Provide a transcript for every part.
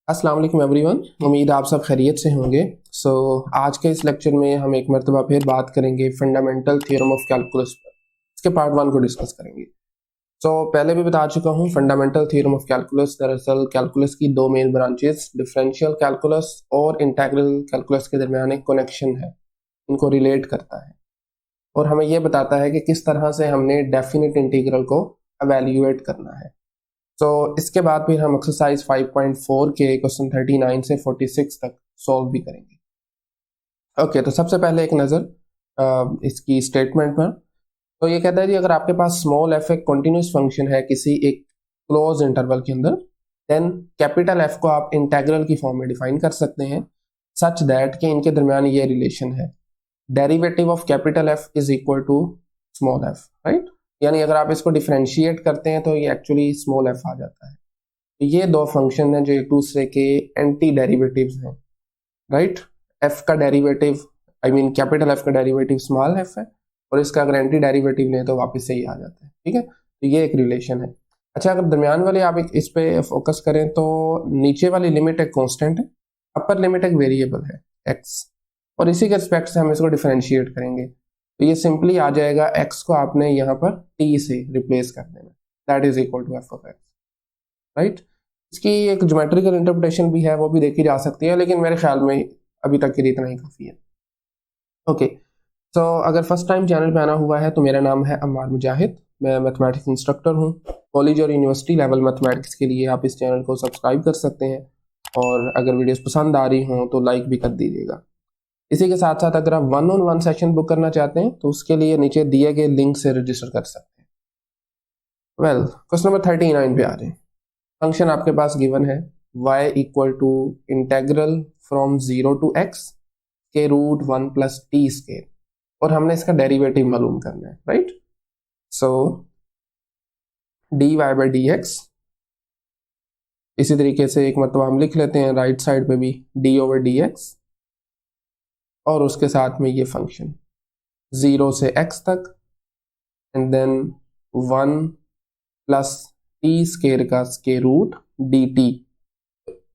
अस्सलाम वालेकुम एवरीवन। उम्मीद आप सब खैरियत से होंगे। आज के इस लेक्चर में हम एक मरतबा फिर बात करेंगे फंडामेंटल थ्योरम ऑफ कैलकुलस पर। इसके पार्ट वन को डिस्कस करेंगे। पहले भी बता चुका हूँ, फंडामेंटल थ्योरम ऑफ कैलकुलस दरअसल कैलकुलस की दो मेन ब्रांचेस डिफरेंशियल कैलकुलस और इंटीग्रल कैलकुलस के दरमियान एक कनेक्शन है, इनको रिलेट करता है और हमें यह बताता है कि किस तरह से हमने डेफिनेट इंटीग्रल को एवेल्यूएट करना है। इसके बाद फिर हम एक्सरसाइज 5.4 के क्वेश्चन 39 से 46 तक सॉल्व भी करेंगे। तो सबसे पहले एक नज़र इसकी स्टेटमेंट पर। तो ये कहता है कि अगर आपके पास स्मॉल एफ एक कॉन्टिन्यूस फंक्शन है किसी एक क्लोज इंटरवल के अंदर, देन कैपिटल एफ को आप इंटेग्रल की फॉर्म में डिफाइन कर सकते हैं सच दैट कि इनके दरमियान ये रिलेशन है, derivative of capital F is equal to small f, right. यानी अगर आप इसको डिफरेंशिएट करते हैं तो ये एक्चुअली स्मॉल एफ आ जाता है। तो ये दो फंक्शन हैं जो एक दूसरे के एंटी डेरिवेटिव्स हैं, राइट। एफ का डेरिवेटिव कैपिटल एफ का डेरिवेटिव स्मॉल एफ है और इसका अगर एंटी डेरिवेटिव लें तो वापस से ही आ जाता है, ठीक है। तो ये एक रिलेशन है। अच्छा, अगर दरमियान वाले आप इस पे फोकस करें तो नीचे वाली लिमिट एक कांस्टेंट है, अपर लिमिट एक वेरिएबल है एक्स, और इसी के रिस्पेक्ट से हम इसको डिफरेंशिएट करेंगे। तो ये सिंपली आ जाएगा, x को आपने यहाँ पर t से रिप्लेस कर देना, that is equal to f of x, right. इसकी एक ज्योमेट्रिकल इंटरप्रिटेशन भी है, वो भी देखी जा सकती है, लेकिन मेरे ख्याल में अभी तक के लिए इतना ही काफ़ी है। ओके, तो अगर फर्स्ट टाइम चैनल पे आना हुआ है तो मेरा नाम है अम्मार मुजाहिद, मैं मैथमेटिक्स इंस्ट्रक्टर हूँ। कॉलेज और यूनिवर्सिटी लेवल मैथमेटिक्स के लिए आप इस चैनल को सब्सक्राइब कर सकते हैं और अगर वीडियोस पसंद आ रही हों तो लाइक भी कर दीजिएगा। इसी के साथ साथ अगर आप 1-on-1 सेशन बुक करना चाहते हैं तो उसके लिए नीचे दिए गए लिंक से रजिस्टर कर सकते हैं। क्वेश्चन नंबर 39 पे आ रहे हैं। फंक्शन आपके पास गिवन है y equal to integral from 0 to x के रूट 1 प्लस टी स्केयर, और हमने इसका डेरिवेटिव मालूम करना है, right. So dy by D x, इसी तरीके से एक मतलब हम लिख लेते हैं राइट साइड पे भी d ओवर डी एक्स, और उसके साथ में ये फंक्शन 0 से x तक and then 1 plus t square का स्केयर रूट dt।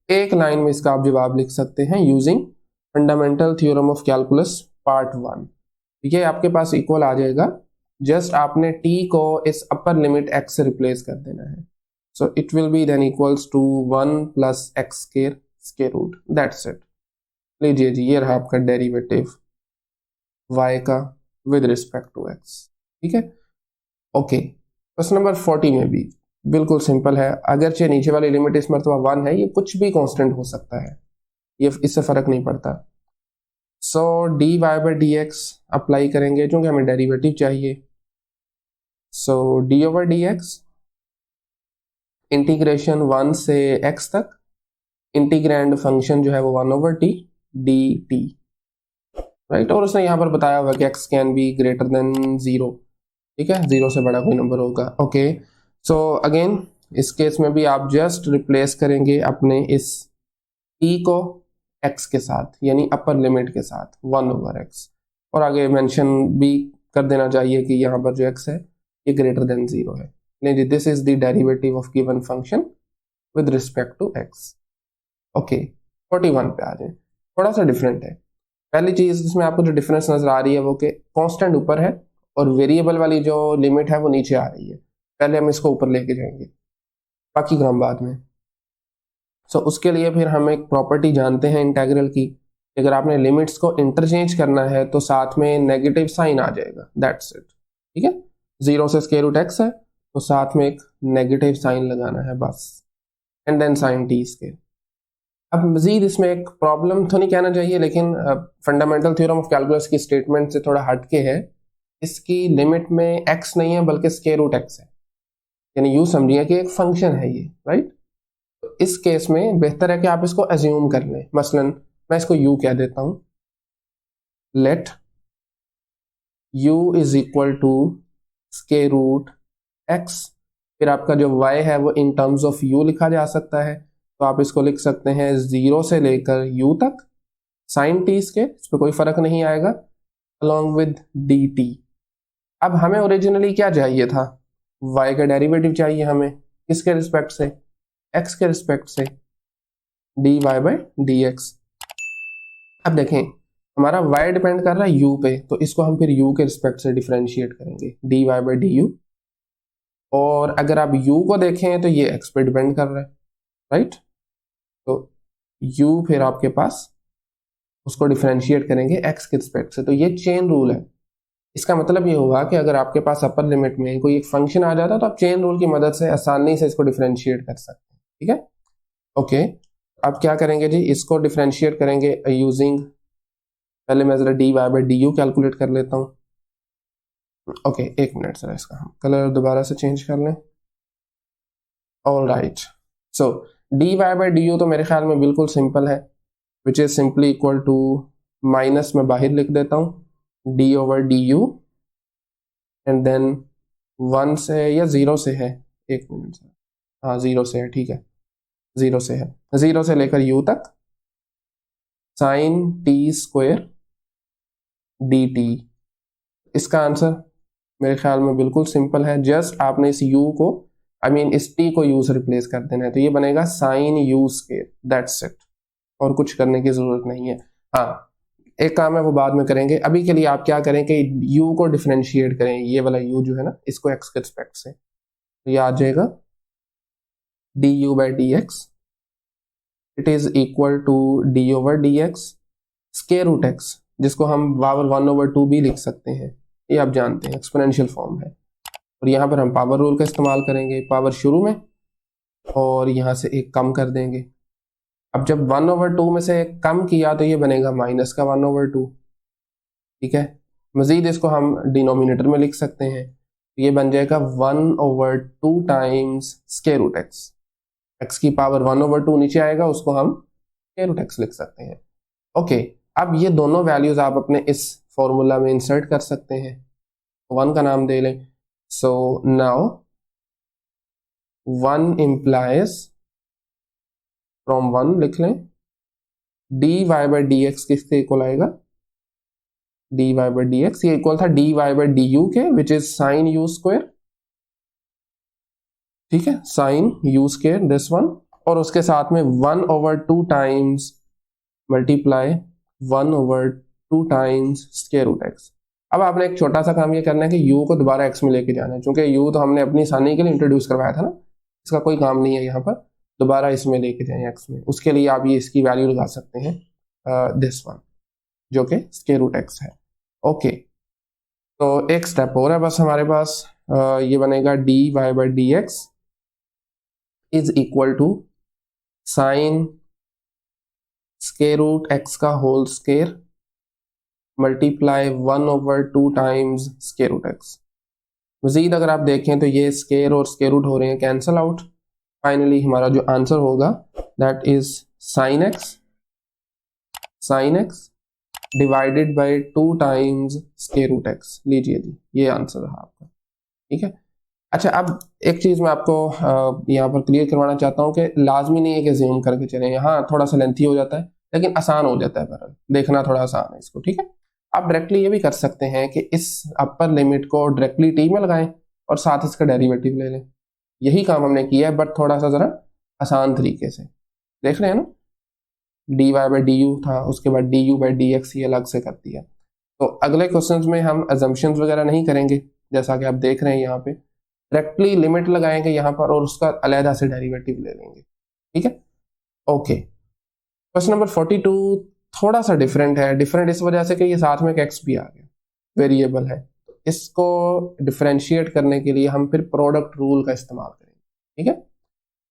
एक लाइन में इसका आप जवाब लिख सकते हैं using fundamental theorem of calculus part 1। ये आपके पास इक्वल आ जाएगा, जस्ट आपने t को इस अपर लिमिट x से रिप्लेस कर देना है। So it will be then equals to 1 plus x square root, that's it. लीजिए जी, ये रहा आपका डेरिवेटिव y का विद रिस्पेक्ट टू x, ठीक है। ओके, क्वेश्चन नंबर 40 में भी बिल्कुल सिंपल है। अगरचे नीचे वाली लिमिट इस मरतबा 1 है, ये कुछ भी कांस्टेंट हो सकता है, ये इससे फर्क नहीं पड़ता। So D Y by D X apply करेंगे क्योंकि हमें डेरिवेटिव चाहिए। So D over D X integration 1 से x तक, इंटीग्रैंड फंक्शन जो है वो 1 over T D t, right. और उसने यहाँ पर बताया हुआ कि x can be greater than 0, ठीक है, 0 से बड़ा कोई नंबर होगा। ओके, सो अगेन इस केस में भी आप जस्ट रिप्लेस करेंगे अपने इस t को x के साथ, यानी अपर लिमिट के साथ 1 ओवर x, और आगे मेंशन भी कर देना चाहिए कि यहाँ पर जो x है ये ग्रेटर देन 0 है। नहीं, this is the derivative of given function with respect to x। Okay, 41 पे आ जाए। थोड़ा सा डिफरेंट है। पहली चीज इसमें आपको जो डिफरेंस नजर आ रही है वो कि कांस्टेंट ऊपर है और वेरिएबल वाली जो लिमिट है वो नीचे आ रही है। पहले हम इसको ऊपर लेके जाएंगे, बाकी काम बाद में। उसके लिए फिर हम एक प्रॉपर्टी जानते हैं इंटीग्रल की, अगर आपने लिमिट्स को इंटरचेंज करना है तो साथ में नेगेटिव साइन आ जाएगा, दैट्स इट, ठीक है। 0 से स्क्वायर रूट x है तो साथ में एक नेगेटिव साइन लगाना है बस, and then sine t square. अब मजीद इसमें एक प्रॉब्लम तो नहीं कहना चाहिए, लेकिन फंडामेंटल थ्योरम ऑफ कैलकुलस की स्टेटमेंट से थोड़ा हटके है। इसकी लिमिट में x नहीं है बल्कि स्क्वायर रूट x है, यानी यूं समझिए कि एक फंक्शन है ये, राइट। तो इस केस में बेहतर है कि आप इसको अज्यूम कर लें। मसलन मैं इसको u कह देता हूं, let u is equal to square root x, फिर आपका जो y है वो इन टर्म्स ऑफ u लिखा जा सकता है, तो आप इसको लिख सकते हैं 0 से लेकर u तक साइन टी के, इस पर कोई फर्क नहीं आएगा, अलॉन्ग विद dt। अब हमें ओरिजिनली क्या चाहिए था, y का डेरिवेटिव चाहिए हमें, किसके रिस्पेक्ट से, x के रिस्पेक्ट से। dy by D x. अब देखें हमारा y डिपेंड कर रहा है u पे, तो इसको हम फिर u के रिस्पेक्ट से डिफरेंशिएट करेंगे, dy बाई डी यू। और अगर आप u को देखें तो ये x पे डिपेंड कर रहा है, राइट। तो u फिर आपके पास उसको डिफरेंशिएट करेंगे x के रिस्पेक्ट से, तो ये चेन रूल है। इसका मतलब ये होगा कि अगर आपके पास अपर लिमिट में कोई एक फंक्शन आ जाता है तो आप चेन रूल की मदद से आसानी से इसको डिफरेंशिएट कर सकते हैं, ठीक है। ओके, अब क्या करेंगे जी, इसको डिफरेंशिएट करेंगे यूजिंग, पहले मैं जरा d Y by D u calculate कर लेता हूँ। ओके, एक मिनट सर, इसका हम कलर दोबारा से चेंज कर लें। All right, so D Y by D u तो मेरे ख्याल में बिल्कुल सिंपल है, which is simply equal to minus में बाहर लिख देता हूँ d over d u, and then 1 से या 0 से है, एक मिनट सर, हाँ 0 से है, ठीक है 0 से है, 0 से लेकर u तक sine t square d t. इसका आंसर मेरे ख्याल में बिल्कुल सिंपल है, जस्ट आपने इस u को इस t को u से रिप्लेस कर देना है, तो ये बनेगा sine u square, that's it, और कुछ करने की जरूरत नहीं है। हाँ, एक काम है वो बाद में करेंगे, अभी के लिए आप क्या करें कि u को डिफरेंशिएट करें, ये वाला u जो है ना, इसको x के रिस्पेक्ट से, तो ये आ जाएगा d u by D x, it is equal to d over D x square root x, जिसको हम पावर 1/2 भी लिख सकते हैं, ये आप जानते हैं एक्सपोनेंशियल फॉर्म है। और यहाँ पर हम पावर रूल का इस्तेमाल करेंगे, पावर शुरू में और यहाँ से एक कम कर देंगे। अब जब 1/2 में से एक कम किया तो ये बनेगा माइनस का 1/2, ठीक है। मजीद इसको हम डिनोमिनेटर में लिख सकते हैं, ये बन जाएगा 1/2 times square root x, x की पावर 1/2 नीचे आएगा, उसको हम स्क्वायर रूट एक्स लिख सकते हैं। ओके, अब ये दोनों वैल्यूज आप अपने इस फॉर्मूला में इंसर्ट कर सकते हैं, 1 का नाम दे लें। सो नाउ 1 इम्प्लाइज, फ्रॉम 1 लिख लें, D Y by D X किसके इक्वल आएगा, D Y by D x, ये इक्वल था D Y by D U के, which is sine U square, ठीक है, sine U square this one, और उसके साथ में 1/2 times multiply 1/2 times square root X. अब आपने एक छोटा सा काम ये करना है कि u को दोबारा x में लेके जाना है, क्योंकि u तो हमने अपनी आसानी के लिए इंट्रोड्यूस करवाया था ना, इसका कोई काम नहीं है यहाँ पर, दोबारा इसमें लेके जाएं x में। उसके लिए आप ये इसकी वैल्यू लगा सकते हैं दिस वन, जो कि स्क्वायर रूट x है। ओके, तो एक स्टेप और है बस हमारे पास, ये बनेगा D Y by D x is equal to sine square root X का whole square multiply 1/2 times square root X. Majid अगर आप देखें तो ये स्क्वायर और स्क्वायर रूट हो रहे हैं कैंसल आउट, फाइनली हमारा जो आंसर होगा that is sine x divided by 2 times square root x. लीजिए जी, ये आंसर है आपका, ठीक है। अच्छा, अब एक चीज मैं आपको यहाँ पर क्लियर करवाना चाहता हूँ कि लाजमी नहीं है कि ज़ूम करके चलें, यहाँ थोड़ा सा लेंथी हो जाता है लेकिन आसान हो जाता है, बहरहाल देखना थोड़ा आसान है इसको, ठीक है। आप डायरेक्टली ये भी कर सकते हैं कि इस अपर लिमिट को डायरेक्टली टी में लगाएं और साथ इसका डेरिवेटिव ले लें, यही काम हमने किया है, बट थोड़ा सा जरा आसान तरीके से। देख रहे हैं ना, d Y by D u था, उसके बाद d u by D x ये अलग से कर दिया। तो अगले क्वेश्चन में हम अजम्पशंस वगैरह नहीं करेंगे, जैसा कि आप देख रहे हैं यहाँ पे डायरेक्टली लिमिट लगाएंगे यहाँ पर और उसका अलहदा से डेरिवेटिव ले लेंगे, ठीक है। ओके, क्वेश्चन नंबर 42 थोड़ा सा डिफरेंट है, डिफरेंट इस वजह से कि ये साथ में एक एक्स भी आ गया, वेरिएबल है, इसको डिफरेंशिएट करने के लिए हम फिर प्रोडक्ट रूल का इस्तेमाल करेंगे, ठीक है।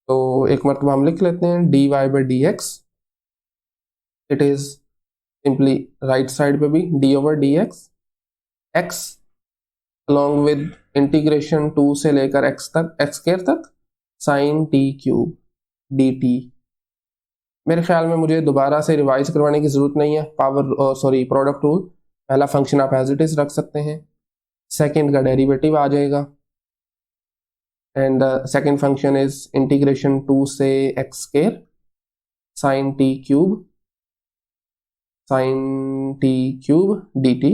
तो एक मरतबा हम लिख लेते हैं d Y by D x, it is simply right side पे भी d over D x, x along with integration 2 से लेकर एक्स तक, एक्स स्क्वायर तक, sine T cube D t. मेरे ख्याल में मुझे दोबारा से रिवाइज करवाने की जरूरत नहीं है, प्रोडक्ट रूल, पहला फंक्शन आप एज इट इज रख सकते हैं, सेकंड का डेरिवेटिव आ जाएगा, and second function is integration 2 से x square sine T cube D t,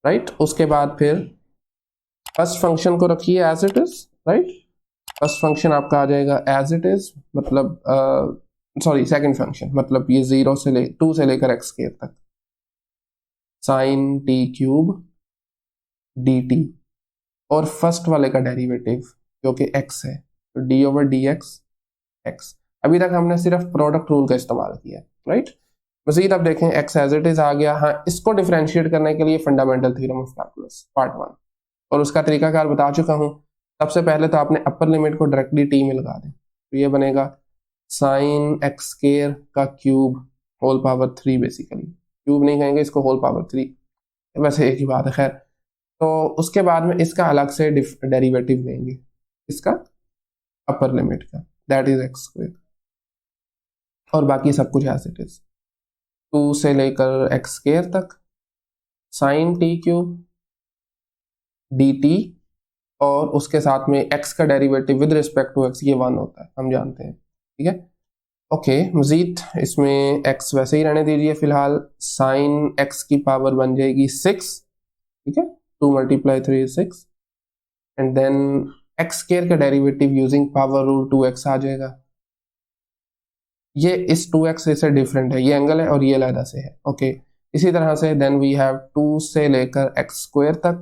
right. उसके बाद फिर फर्स्ट फंक्शन को रखिए as it is, right. First function आपका आ जाएगा एज इट इज, मतलब सॉरी सेकंड फंक्शन, मतलब ये 2 से लेकर एक्स स्क्वायर तक, sine T cube D t, और फर्स्ट वाले का डेरिवेटिव जो कि x है, तो डी ओवर डी एक्स। अभी तक हमने सिर्फ प्रोडक्ट रूल का इस्तेमाल किया, राइट। मजीद अब देखें x एज इट इज आ गया। हाँ, इसको डिफरेंशिएट करने के लिए fundamental theorem of calculus part 1 और उसका तरीकाकार बता चुका हूं। सबसे पहले तो आपने अपर लिमिट को डायरेक्टली t में लगा दें, तो ये बनेगा साइन एक्स स्क्वायर का cube whole power 3, basically cube नहीं कहेंगे इसको, होल पावर 3, वैसे एक ही बात है, खैर। तो उसके बाद में इसका अलग से डेरिवेटिव लेंगे, इसका अपर लिमिट का, दैट इज एक्स स्क्वायर, और बाकी सब कुछ एज इट इज 2 से लेकर एक्स स्क्वायर तक sine T cube D t, और उसके साथ में x का derivative with respect to x, ये 1 होता है, हम जानते हैं, ठीक है। ओके, मजीद इसमें x वैसे ही रहने दीजिए फिलहाल। साइन x की पावर बन जाएगी 6, ठीक है, 2 × 3 = 6, एंड देन एक्स स्क्वायर का derivative using power rule 2x आ जाएगा। ये इस 2x से डिफरेंट है, ये एंगल है और ये अलग से है, ओके। इसी तरह से देन वी हैव 2 से लेकर एक्स स्क्वायर तक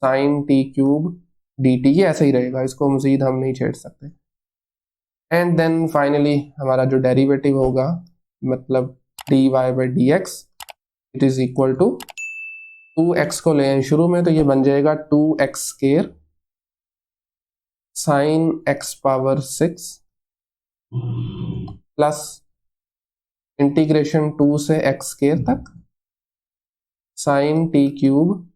sine T cube D t, ये ऐसे ही रहेगा, इसको मजीद हम नहीं छेड़ सकते। एंड देन फाइनली हमारा जो डेरिवेटिव होगा, मतलब d Y by D x, it is equal to 2x को ले आए शुरू में, तो ये बन जाएगा 2x square sine x power 6 plus integration 2 से x स्क्वायर तक sine T cube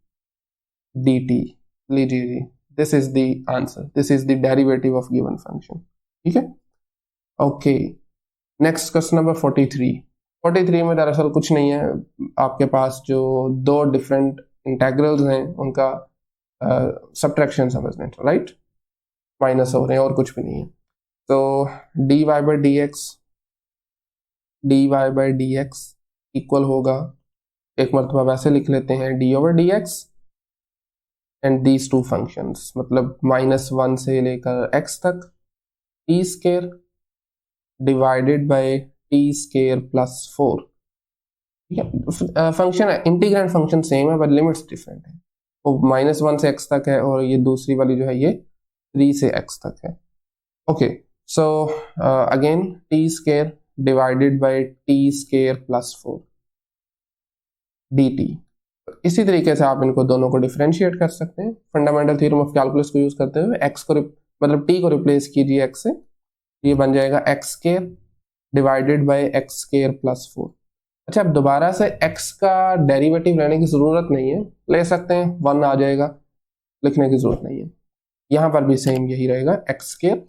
D T. लीजिए जी, this is the answer, this is the derivative of given function, ठीक है। ओके, नेक्स्ट क्वेश्चन नंबर 43 में दरअसल कुछ नहीं है, आपके पास जो 2 डिफरेंट इंटेग्रल्स हैं उनका सब्ट्रैक्शन समझने, राइट, माइनस हो रहे हैं और कुछ भी नहीं है। तो d Y by D x equal होगा, एक मरतबा वैसे लिख लेते हैं, d over D x and these 2 functions, मतलब -1 से लेकर x तक t square divided by t square plus 4, ठीक है। फंक्शन इंटीग्रेंड फंक्शन सेम है बट लिमिट्स डिफरेंट है, वो -1 से x तक है और ये दूसरी वाली जो है ये 3 से x तक है, okay. So again T square divided by t square plus 4 D T. इसी तरीके से आप इनको दोनों को डिफरेंशिएट कर सकते हैं फंडामेंटल थ्योरम ऑफ कैलकुलस को यूज करते हुए। x को मतलब t को रिप्लेस कीजिए x से, ये बन जाएगा x square divided bye x square plus 4। अच्छा, अब दोबारा से x का डेरिवेटिव लेने की जरूरत नहीं है, ले सकते हैं, 1 आ जाएगा, लिखने की जरूरत नहीं है। यहां पर भी सेम यही रहेगा, x square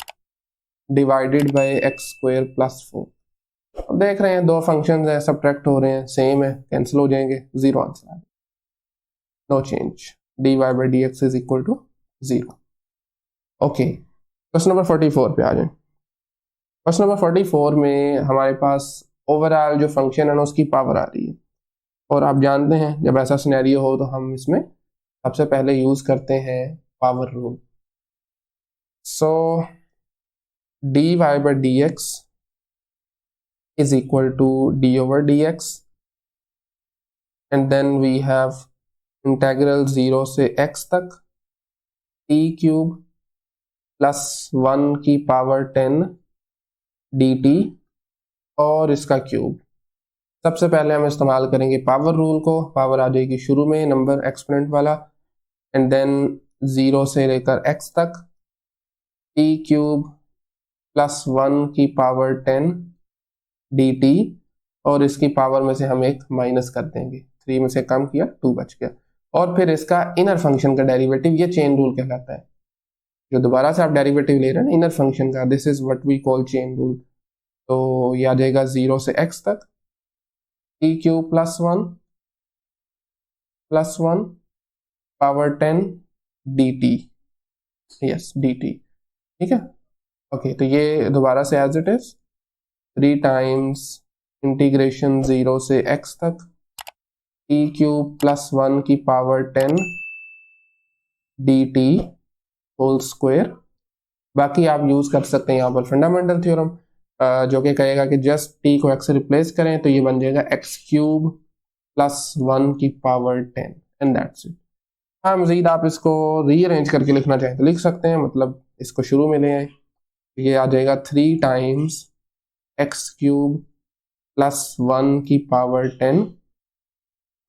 divided bye x square plus 4। अब देख रहे हैं 2 फंक्शंस हैं, सब्ट्रैक्ट हो रहे हैं, सेम है, कैंसिल हो जाएंगे, 0 answer, no change, d Y by D x is equal to 0। Okay, question number 44 पे आ जाए। क्वेश्चन नंबर 44 में हमारे पास ओवरऑल जो फंक्शन है ना उसकी पावर आ रही है, और आप जानते हैं जब ऐसा सिनेरियो हो तो हम इसमें सबसे पहले यूज करते हैं power rule. So D Y by D x is equal to d over dx, and then we have integral 0 से x तक t क्यूब प्लस 1 की पावर 10 dt और इसका क्यूब। सबसे पहले हम इस्तेमाल करेंगे पावर रूल को, पावर आ जाएगी शुरू में नंबर एक्सपोनेंट वाला, एंड देन 0 से लेकर x तक t क्यूब प्लस 1 की पावर 10 dt, और इसकी पावर में से हम एक माइनस कर देंगे, 3 में से कम किया 2 बच गया, और फिर इसका इनर फंक्शन का डेरिवेटिव, ये चेन रूल कहलाता है। जो दोबारा से आप डेरिवेटिव ले रहे हैं ना इनर फंक्शन का, this is what we call chain rule. तो ये आ जाएगा 0 से x तक t cube plus 1 power 10 dt, yes dt, ठीक है। ओके, तो ये दोबारा से as it is 3 times integration 0 से x तक t क्यूब प्लस 1 की पावर 10 dt होल स्क्वायर। बाकी आप यूज कर सकते हैं यहाँ पर फंडामेंटल थ्योरम, जो कि कहेगा कि जस्ट टी को एक्स से रिप्लेस करें, तो ये बन जाएगा एक्स क्यूब प्लस 1 की पावर 10 एंड दैट्स इट। हाँ, मजीद आप इसको रीअरेंज करके लिखना चाहें तो लिख सकते हैं, मतलब इसको शुरू में ले आए, ये आ जाएगा 3 टाइम्स एक्स क्यूब प्लस 1 की पावर 10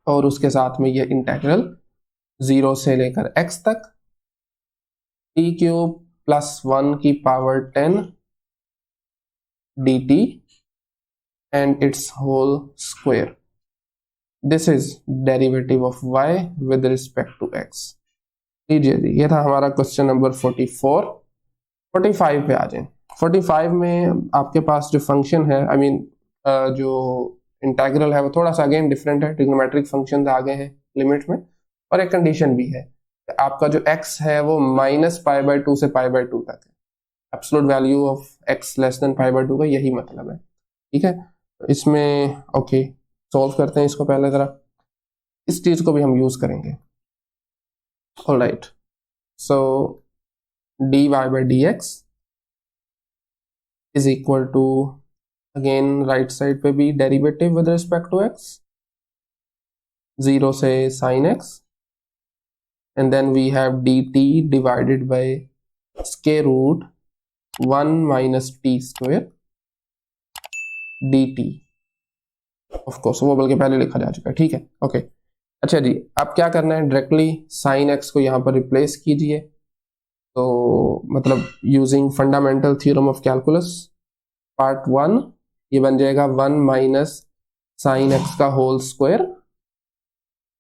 और उसके साथ में ये इंटेग्रल 0 से लेकर x तक टी क्यूब प्लस 1 की power 10 dt and its whole square. This is derivative of y with respect to x. लीजिए जी, ये था हमारा क्वेश्चन नंबर 44। 45 पे आ जाए। 45 में आपके पास जो फंक्शन है, आई मीन जो इंटेग्रल है वो थोड़ा सा अगेन डिफरेंट है, ट्रिग्नोमेट्रिक फंक्शन आ गए हैं लिमिट में, और एक कंडीशन भी है, आपका जो x है वो -π/2 से π/2 तक है। Absolute value of x less than π/2 का यही मतलब है, ठीक है। तो इसमें ओके सॉल्व करते हैं इसको, पहले जरा इस चीज को भी हम यूज करेंगे। All right, so dy/dx is equal to, again right side पे भी derivative with respect to x, 0 से sin x, and then we have dt divided by square root 1 minus t square dt। Of course वो बल्कि पहले लिखा जा चुका है, ठीक है, ओके। अच्छा जी, अब क्या करना है, डायरेक्टली sin x को यहाँ पर रिप्लेस कीजिए। तो मतलब using fundamental theorem of calculus part 1, ये बन जाएगा 1 माइनस साइन एक्स का होल स्क्वायर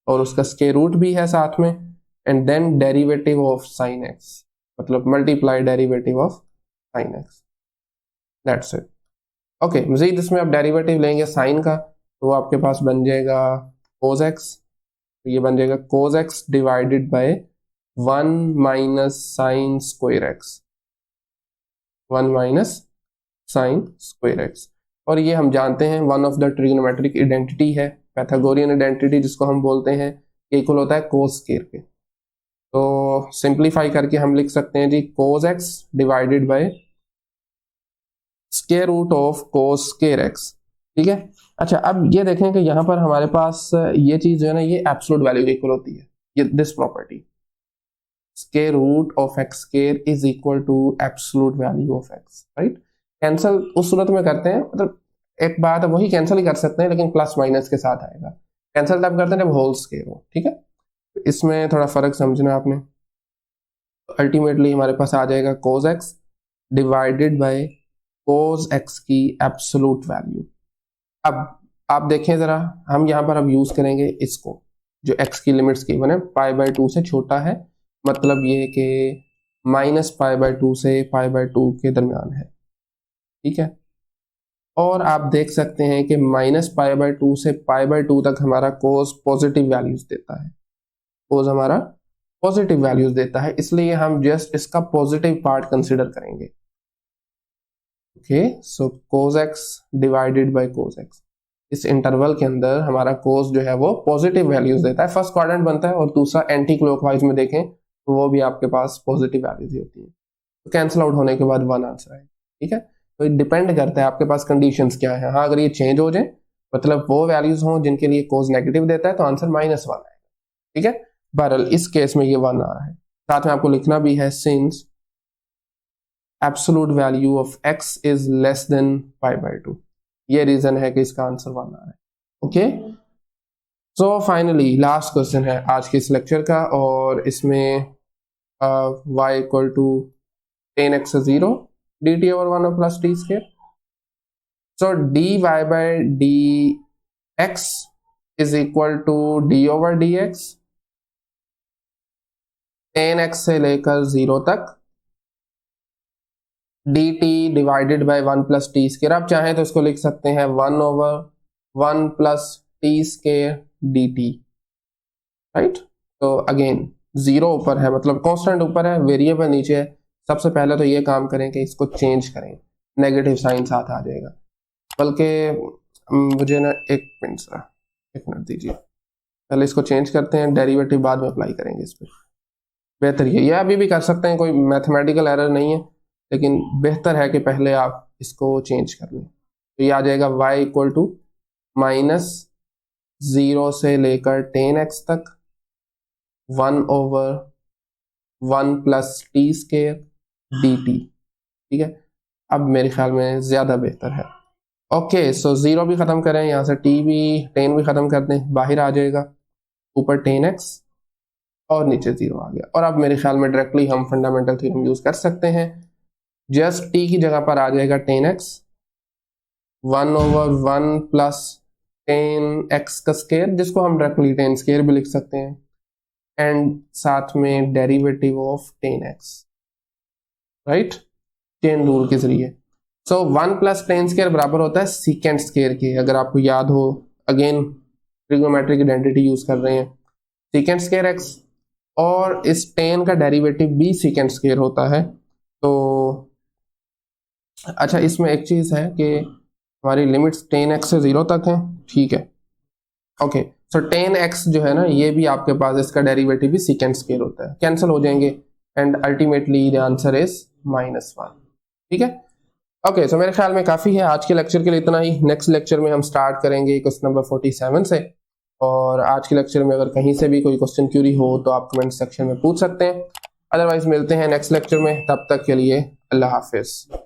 और उसका स्क्वायर रूट भी है साथ में, and then derivative of sine X, मतलब multiply derivative of sine X, that's it. Okay, Majid इसमें आप डेरिवेटिव लेंगे साइन का, तो आपके पास बन जाएगा कोस एक्स, तो ये बन जाएगा कोस x divided bye 1 minus sine square x, 1 minus sine square x. और ये हम जानते हैं one of the trigonometric identity है, पैथागोरियन आइडेंटिटी, जिसको हम बोलते हैं इक्वल होता है कोस स्क्वायर के। तो सिंप्लीफाई करके हम लिख सकते हैं जी cos x divided by square root of cos square x, ठीक है। अच्छा, अब ये देखें कि यहाँ पर हमारे पास ये चीज जो है ना, ये एब्सोल्यूट वैल्यू इक्वल होती है, ये this property square root of x square is equal to absolute value of x, right. Cancel उस सूरत में करते हैं, मतलब एक बात है वही कैंसिल ही कर सकते हैं, लेकिन प्लस माइनस के साथ आएगा। कैंसिल तब करते हैं जब होल स्क्वायर हो, ठीक है। तो इसमें थोड़ा फर्क समझना आपने। अल्टीमेटली हमारे पास आ जाएगा कोस x divided by cos x की एब्सोल्यूट वैल्यू। अब आप देखें जरा, हम यहाँ पर अब यूज करेंगे इसको, जो x की लिमिट्स गिवन है π/2 से छोटा है, मतलब ये कि -π/2 से π/2 के दरमियान है, ठीक है। और आप देख सकते हैं कि -π/2 से π/2 तक हमारा कोस पॉजिटिव वैल्यूज देता है, कोस हमारा पॉजिटिव वैल्यूज देता है, इसलिए हम जस्ट इसका पॉजिटिव पार्ट कंसिडर करेंगे। Okay, so cos x divided by cos x, इस इंटरवल के अंदर हमारा कोस जो है वो पॉजिटिव वैल्यूज देता है, फर्स्ट क्वाड्रेंट बनता है, और दूसरा एंटी क्लॉकवाइज में देखें तो वो भी आपके पास पॉजिटिव वैल्यूज ही होती है। तो कैंसिल आउट होने के बाद 1 आंसर है, ठीक है। तो डिपेंड करता है आपके पास कंडीशंस क्या है। हाँ, अगर ये चेंज हो जाए, मतलब वो वैल्यूज हों जिनके लिए कोस नेगेटिव देता है, तो आंसर -1 आएगा, ठीक है। बहरहाल इस केस में ये 1 आ रहा है। साथ में आपको लिखना भी है since absolute value of x is less than π/2, ये रीजन है कि इसका आंसर 1 आ रहा है। Okay, so finally last question है आज के इस लेक्चर का, और इसमें y equal to 10x 0 dt over 1 plus t square. So dy/dx is equal to d over dx 10x से लेकर 0 तक dt divided by 1 plus T square. आप चाहें तो इसको लिख सकते हैं 1 over 1 plus T square dt, right. तो अगेन 0 ऊपर है, मतलब कांस्टेंट ऊपर है, वेरिएबल नीचे है। सबसे पहले तो ये काम करें कि इसको चेंज करें, नेगेटिव साइन साथ आ जाएगा। बल्कि मुझे ना एक मिनट दीजिए, पहले इसको चेंज करते हैं, डेरिवेटिव बाद में अप्लाई करेंगे इस पर, बेहतर ये अभी भी कर सकते हैं, कोई मैथमेटिकल एरर नहीं है, लेकिन बेहतर है कि पहले आप इसको चेंज कर लें तो ये आ जाएगा y इक्वल टू -0 से लेकर 10x तक 1/1 प्लस टी स्केयर dt। ठीक है, अब मेरे ख्याल में ज्यादा बेहतर है। ओके, सो 0 भी खत्म करें, यहाँ से t भी 10 भी खत्म कर दें, बाहर आ जाएगा ऊपर 10x और नीचे 0 आ गया। और अब मेरे ख्याल में डायरेक्टली हम फंडामेंटल थ्योरम यूज कर सकते हैं। जस्ट t की जगह पर आ जाएगा 10x 1/1 प्लस 10x का स्केयर, जिसको हम डायरेक्टली 10 स्केयर भी लिख सकते हैं, एंड साथ में derivative of 10x, right, chain rule के जरिए। सो 1 प्लस 10 स्केयर बराबर होता है सीकेंड स्केयर के। अगर आपको याद हो, अगेन ट्रिग्नोमेट्रिक आइडेंटिटी यूज कर रहे हैं, सीकेंड स्केयर x और इस 10 का डेरिवेटिव भी सीकेंड स्केयर होता है। तो अच्छा, इसमें एक चीज है कि हमारी लिमिट्स 10x से 0 तक हैं, ठीक है। ओके, सो 10x जो है ना, ये भी आपके पास इसका डेरिवेटिव भी सीकेंड स्केयर होता है, कैंसिल हो जाएंगे and ultimately the answer is -1। ठीक है, ओके, सो मेरे ख्याल में काफी है आज के लेक्चर के लिए, इतना ही। नेक्स्ट लेक्चर में हम स्टार्ट करेंगे क्वेश्चन नंबर 47 से। और आज के लेक्चर में अगर कहीं से भी कोई क्वेश्चन क्यूरी हो तो आप कमेंट सेक्शन में पूछ सकते हैं, अदरवाइज मिलते हैं नेक्स्ट लेक्चर में। तब तक के लिए अल्लाह हाफिज।